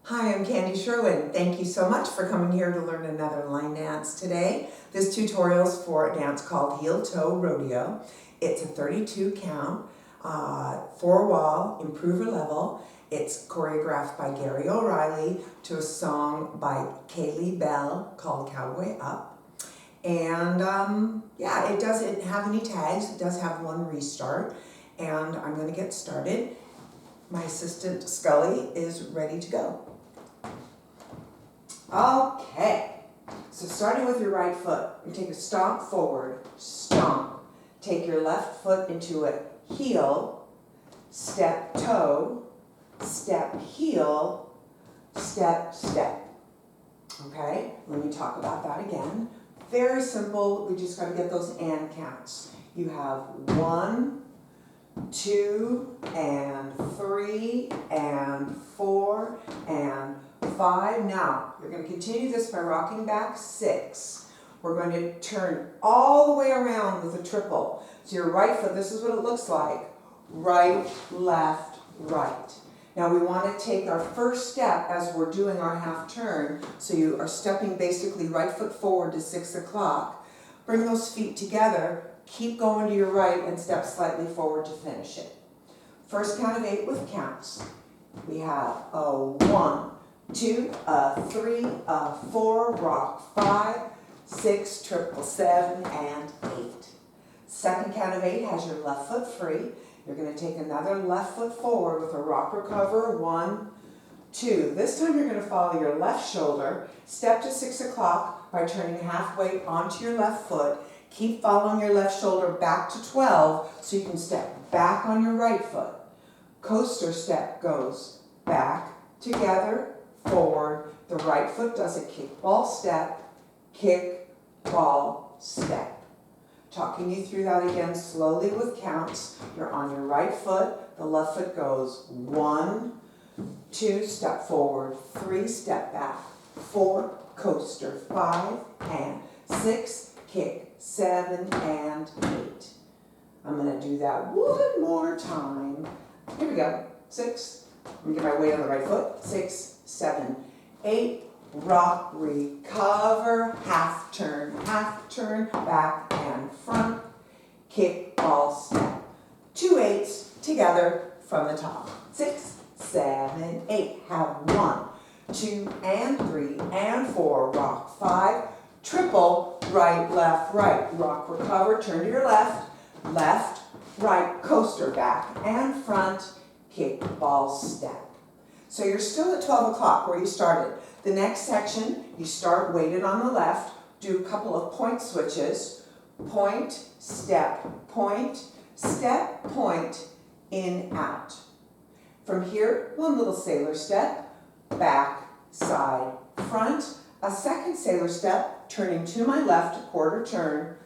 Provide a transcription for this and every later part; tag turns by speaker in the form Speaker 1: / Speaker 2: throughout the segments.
Speaker 1: Hi, I'm Candy Sherwin. Thank you so much for coming here to learn another line dance today. This tutorial is for a dance called Heel Toe Rodeo. It's a 32 count, 4-wall, improver level. It's choreographed by Gary O'Reilly to a song by Kaylee Bell called Cowboy Up. And yeah, it doesn't have any tags. It does have one restart. And I'm going to get started. My assistant Scully is ready to go. Okay, so starting with your right foot, you take a stomp forward, stomp. Take your left foot into a heel, step toe, step heel, step, step. Okay, let me talk about that again. Very simple, we just got to get those and counts. You have 1, 2, and 3, and 4, and 5. Now, you're going to continue this by rocking back 6. We're going to turn all the way around with a triple. So your right foot, this is what it looks like. Right, left, right. Now we want to take our first step as we're doing our half turn. So you are stepping basically right foot forward to 6 o'clock. Bring those feet together. Keep going to your right and step slightly forward to finish it. First count of 8 with counts. We have a 1, 2, a 3, a 4, rock 5, 6, triple 7, and 8. Second count of 8 has your left foot free. You're going to take another left foot forward with a rock recover, 1, 2. This time you're going to follow your left shoulder, step to 6 o'clock by turning halfway onto your left foot. Keep following your left shoulder back to 12 so you can step back on your right foot. Coaster step goes back, together, forward. The right foot does a kick, ball, step, kick, ball, step. Talking you through that again slowly with counts. You're on your right foot. The left foot goes 1, 2, step forward, 3, step back, 4, coaster, 5, and 6, kick, 7, and 8. I'm going to do that one more time. Here we go. 6. I'm going to get my weight on the right foot. 6, 7, 8. Rock, recover, half turn, back and front, kick, ball, step. 2 8s together from the top. 6, 7, 8. Have 1, 2, and 3, and 4. Rock 5. Triple, right, left, right. Rock, recover, turn to your left, left, right, coaster, back and front, kick, ball, step. So you're still at 12 o'clock where you started. The next section, you start weighted on the left, do a couple of point switches, point, step, point, in, out. From here, one little sailor step, back, side, front, a second sailor step, turning to my left, a quarter turn,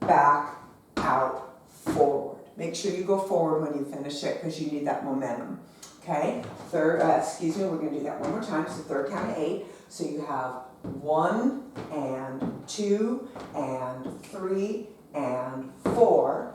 Speaker 1: back, out, forward. Make sure you go forward when you finish it because you need that momentum. Okay, we're going to do that one more time. So third count of 8. So you have 1 and 2 and 3 and 4,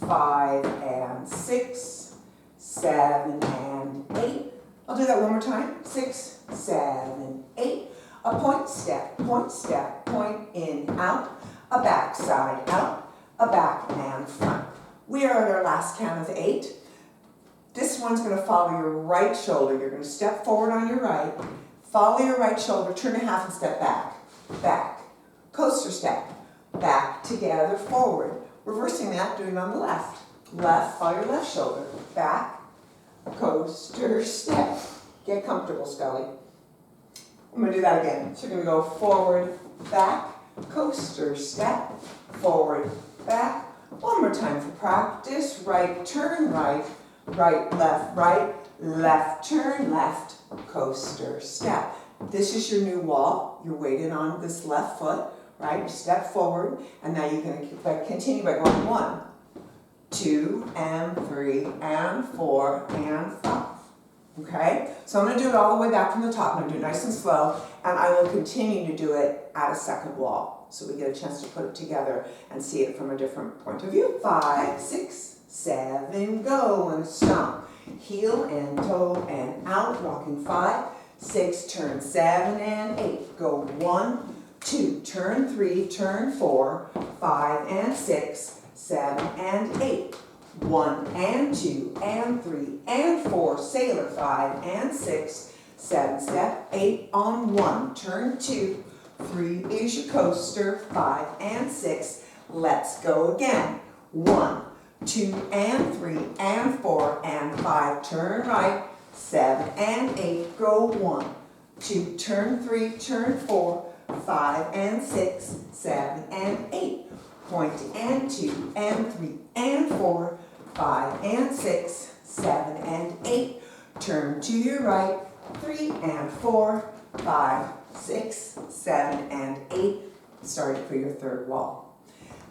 Speaker 1: 5 and 6, 7 and 8. I'll do that one more time. 6, 7, 8. A point, step, point, in, out. A back, side, out. A back and front. We are at our last count of 8. This one's going to follow your right shoulder. You're going to step forward on your right, follow your right shoulder, turn a half and step back, back, coaster step, back, together, forward. Reversing that, doing on the left. Left, follow your left shoulder, back, coaster step. Get comfortable, Scully. I'm going to do that again. So you're going to go forward, back, coaster step, forward, back. One more time for practice. Right, turn, right, left, turn, left, coaster, step. This is your new wall. You're weighted on this left foot, right? You step forward, and now you're going to continue by going 1, 2, and 3, and 4, and 5. Okay? So I'm going to do it all the way back from the top. I'm going to do it nice and slow, and I will continue to do it at a second wall, so we get a chance to put it together and see it from a different point of view. 5, 6, 7, go, and stomp. Heel and toe and out, rocking 5, 6, turn 7 and 8. Go 1, 2, turn 3, turn 4, 5 and 6, 7 and 8. 1 and 2 and 3 and 4, sailor, 5 and 6, 7 step, 8 on 1, turn 2, 3 is your coaster, 5 and 6, let's go again. 1, 2 and 3 and 4 and 5, turn right, 7 and 8, go 1, 2, turn 3, turn 4, 5 and 6, 7 and 8, point and 2 and 3 and 4, 5 and 6, 7 and 8, turn to your right, 3 and 4, 5, 6, 7 and 8, starting for your third wall.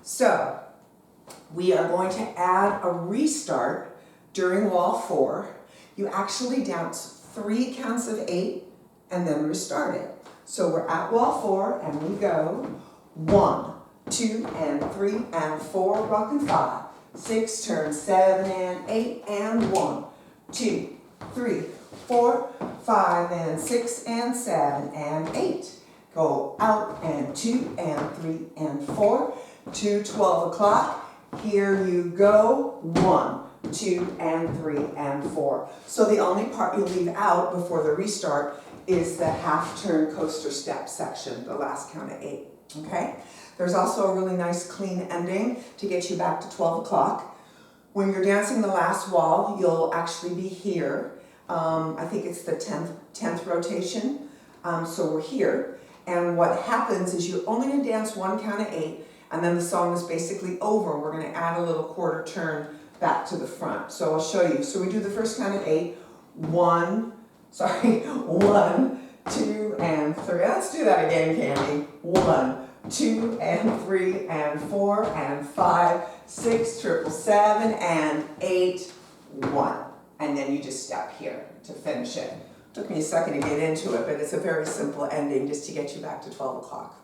Speaker 1: So, we are going to add a restart during wall 4. You actually dance 3 counts of 8 and then restart it. So we're at wall 4 and we go 1, 2 and 3 and 4, rock and 5, 6, turn 7 and 8 and 1, 2, 3, 4, 5 and 6 and 7 and 8. Go out and 2 and 3 and 4 to 12 o'clock. Here you go, 1, 2 and 3 and 4. So the only part you leave out before the restart is the half turn coaster step section, the last count of 8, okay? There's also a really nice clean ending to get you back to 12 o'clock. When you're dancing the last wall, you'll actually be here. I think it's the 10th rotation, so we're here. And what happens is you're only gonna dance 1 count of 8, and then the song is basically over. We're gonna add a little quarter turn back to the front. So I'll show you. So we do the first count of 8, 1, 2 and 3. Let's do that again, Candy. 1, 2 and 3 and 4 and 5, 6, 777 and 8, 1. And then you just step here to finish it. Took me a second to get into it, but it's a very simple ending just to get you back to 12 o'clock.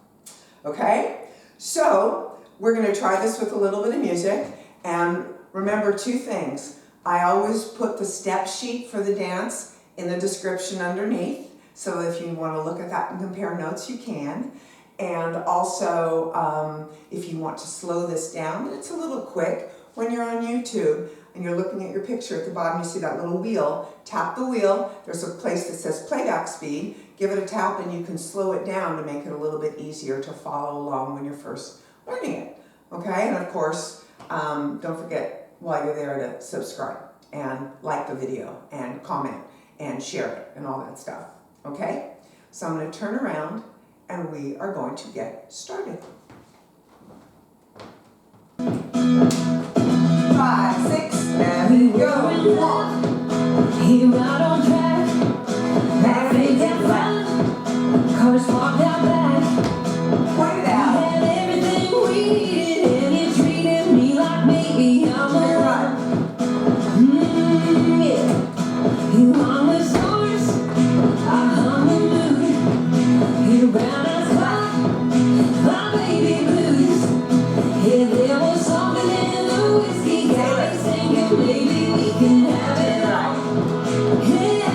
Speaker 1: Okay? So, we're going to try this with a little bit of music. And remember 2 things. I always put the step sheet for the dance in the description underneath. So if you want to look at that and compare notes, you can. And also, if you want to slow this down, it's a little quick. When you're on YouTube and you're looking at your picture at the bottom, you see that little wheel. Tap the wheel. There's a place that says playback speed. Give it a tap and you can slow it down to make it a little bit easier to follow along when you're first learning it. Okay? And of course, don't forget while you're there to subscribe and like the video and comment and share it and all that stuff. Okay? So I'm going to turn around and we are going to get started. 5, 6, and go. 1.
Speaker 2: Here out on track, laughing down front, cars parked out back.
Speaker 1: Point it out.
Speaker 2: We had everything we needed, and you treated me like maybe I'm the one. Yeah. You hung the stars, I hung the moon. You brown eyes clock, my baby blues. Yeah, there was something in the whiskey, got me thinking maybe we can have it all. Yeah.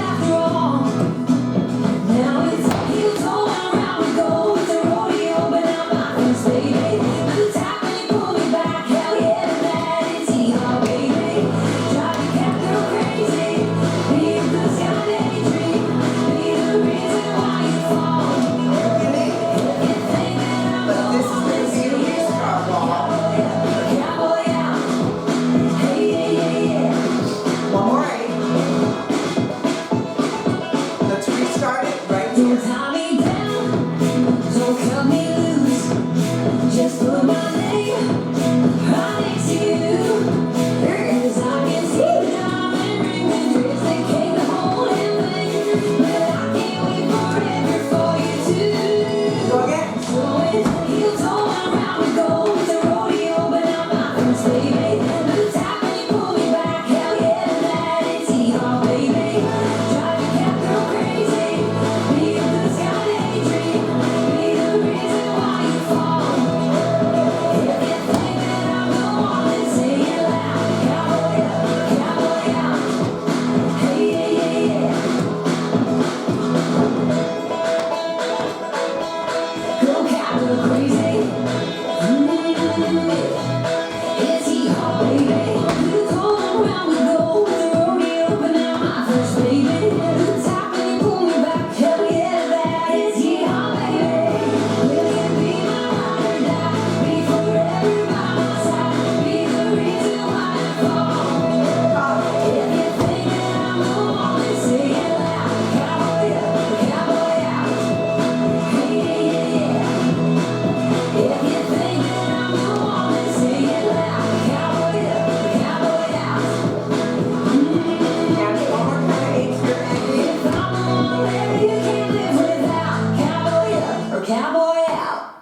Speaker 2: cowboy out.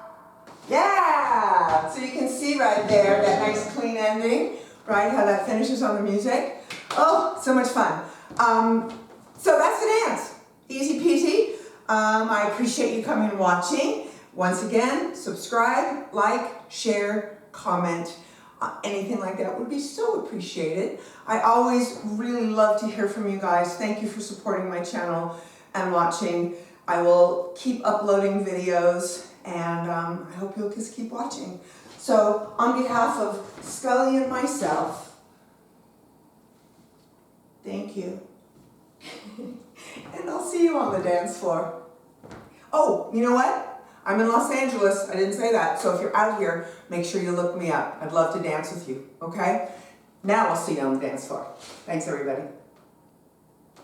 Speaker 1: Yeah! So you can see right there that nice clean ending, right? How that finishes on the music. Oh, so much fun. So that's the dance. Easy peasy. I appreciate you coming and watching. Once again, subscribe, like, share, comment. Anything like that would be so appreciated. I always really love to hear from you guys. Thank you for supporting my channel and watching. I will keep uploading videos, and I hope you'll just keep watching. So on behalf of Scully and myself, thank you. And I'll see you on the dance floor. Oh, you know what? I'm in Los Angeles. I didn't say that. So if you're out here, make sure you look me up. I'd love to dance with you, okay? Now I'll see you on the dance floor. Thanks, everybody.